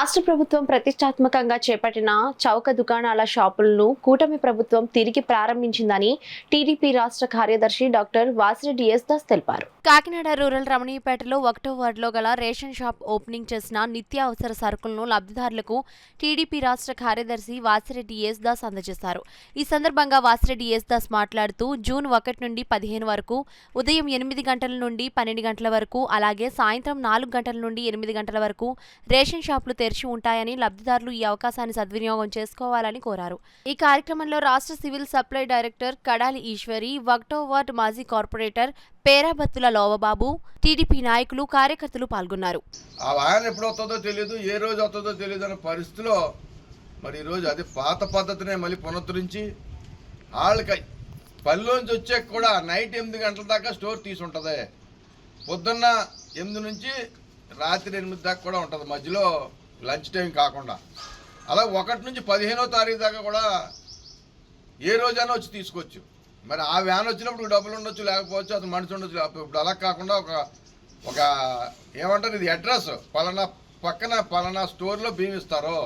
రాష్ట్ర ప్రభుత్వం ప్రతిష్టాత్మకంగా చేపట్టిన చౌక దుకాణాల షాపులను కూటమి ప్రభుత్వం తిరిగి ప్రారంభించిందని టీడీపీ రాష్ట్ర కార్యదర్శి డాక్టర్ వాసిరెడ్డి దాస్ తెలిపారు. కాకినాడ రూరల్ రమణీయపేటలో 1వ వార్డులో గల రేషన్ షాప్ ఓపెనింగ్ చేసిన నిత్యావసర సరుకులను లబ్ధిదారులకు టీడీపీ రాష్ట్ర కార్యదర్శి వాసిరెడ్డి దాస్ అందజేశారు. ఈ సందర్భంగా వాసిరెడ్డి దాస్ మాట్లాడుతూ జూన్ 1 నుండి 15 వరకు ఉదయం 8 గంటల నుండి 12 గంటల వరకు అలాగే సాయంత్రం 4 గంటల నుండి 8 గంటల వరకు రేషన్ షాపులు తెరిచి ఉంటాయని లబ్ధిదారులు ఈ అవకాశాన్ని సద్వినియోగం చేసుకోవాలని కోరారు. ఈ కార్యక్రమంలో రాష్ట్ర సివిల్ సప్లై డైరెక్టర్ కడాలి ఈశ్వరి, 1వ వార్డు మాజీ కార్పొరేటర్ పేరాబత్తుల లోవబాబు, టీడీపీ నాయకులు, కార్యకర్తలు పాల్గొన్నారు. ఆ వాహనం ఎప్పుడు వస్తుందో తెలియదు, ఏ రోజు వస్తుందో తెలియదు అనే పరిస్థితిలో మరి ఈరోజు అది పాత పద్ధతినే మళ్ళీ పునరుద్ధరించి వాళ్ళకి పనిలోంచి వచ్చాక కూడా నైట్ 8 గంటల దాకా స్టోర్ తీసి ఉంటుంది. పొద్దున్న 8 నుంచి రాత్రి 8 దాకా కూడా ఉంటుంది, మధ్యలో లంచ్ టైం కాకుండా. అలా 1 నుంచి 15వ తారీఖు దాకా కూడా ఏ రోజైనా వచ్చి తీసుకోవచ్చు. మరి ఆ వ్యాన్ వచ్చినప్పుడు డబ్బులు ఉండొచ్చు, లేకపోవచ్చు, అది మనిషి ఉండొచ్చు. ఇప్పుడు అలా కాకుండా ఒక ఏమంటారు, ఇది అడ్రస్ పలానా పక్కన పలానా స్టోర్లో బియ్యం ఇస్తారు.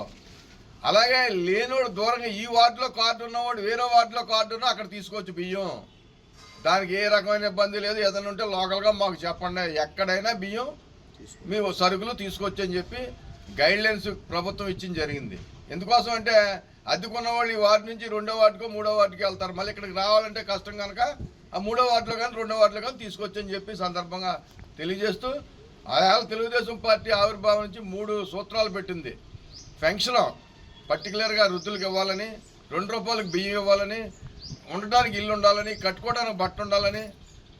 అలాగే లేనివాడు దూరంగా ఈ వార్డులో కార్డు ఉన్నవాడు వేరే వార్డులో కార్డు ఉన్నా అక్కడ తీసుకోవచ్చు బియ్యం. దానికి ఏ రకమైన ఇబ్బంది లేదు. ఏదైనా ఉంటే లోకల్గా మాకు చెప్పండి, ఎక్కడైనా బియ్యం మీ సరుకులు తీసుకొచ్చి అని చెప్పి గైడ్లైన్స్ ప్రభుత్వం ఇచ్చింది జరిగింది. ఎందుకోసం అంటే అద్దెకున్న వాళ్ళు ఈ వార్డు నుంచి 2వ వార్డుకో 3వ వార్డుకి వెళ్తారు. మళ్ళీ ఇక్కడికి రావాలంటే కష్టం కనుక ఆ 3వ వార్డులో కానీ 2వ వార్డులో కానీ తీసుకొచ్చి అని చెప్పి సందర్భంగా తెలియజేస్తూ, ఆయా తెలుగుదేశం పార్టీ ఆవిర్భావం నుంచి 3 సూత్రాలు పెట్టింది. పెన్షన్ పర్టికులర్గా వృద్ధులకు ఇవ్వాలని, ₹2 బియ్యం ఇవ్వాలని, ఉండడానికి ఇల్లు ఉండాలని, కట్టుకోవడానికి బట్ట ఉండాలని,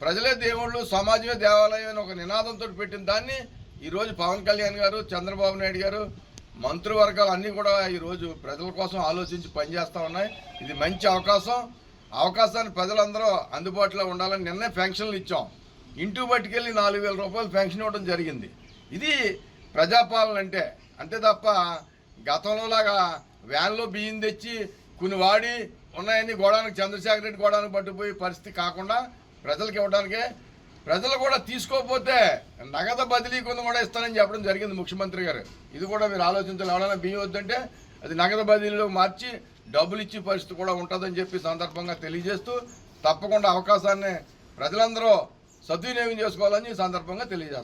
ప్రజలే దేవుళ్ళు సమాజమే దేవాలయం అని ఒక నినాదంతో పెట్టిన దాన్ని ఈరోజు పవన్ కళ్యాణ్ గారు, చంద్రబాబు నాయుడు గారు, మంత్రివర్గాలు అన్నీ కూడా ఈరోజు ప్రజల కోసం ఆలోచించి పనిచేస్తూ ఉన్నాయి. ఇది మంచి అవకాశాన్ని ప్రజలందరూ అందుబాటులో ఉండాలని నిన్నే పెన్షన్లు ఇచ్చాం. ఇంటికి పట్టుకెళ్ళి ₹4,000 పెన్షన్ ఇవ్వడం జరిగింది. ఇది ప్రజాపాలన అంతే తప్ప గతంలోలాగా వ్యాన్లో బియ్యం తెచ్చి కొన్ని వాడి ఉన్నాయని గోడానికి చంద్రశేఖర్ రెడ్డి గోడానికి పట్టుకుపోయే పరిస్థితి కాకుండా ప్రజలకు ఇవ్వడానికే. ప్రజలు కూడా తీసుకోకపోతే నగదు బదిలీ కొన్ని కూడా ఇస్తానని చెప్పడం జరిగింది ముఖ్యమంత్రి గారు. ఇది కూడా మీరు ఆలోచించాలి. ఎవరైనా బియ్యం వద్దంటే అది నగదు బదిలీలో మార్చి డబ్బులు ఇచ్చే పరిస్థితి కూడా ఉంటుందని చెప్పి సందర్భంగా తెలియజేస్తూ, తప్పకుండా అవకాశాన్ని ప్రజలందరూ సద్వినియోగం చేసుకోవాలని ఈ సందర్భంగా తెలియజేస్తారు.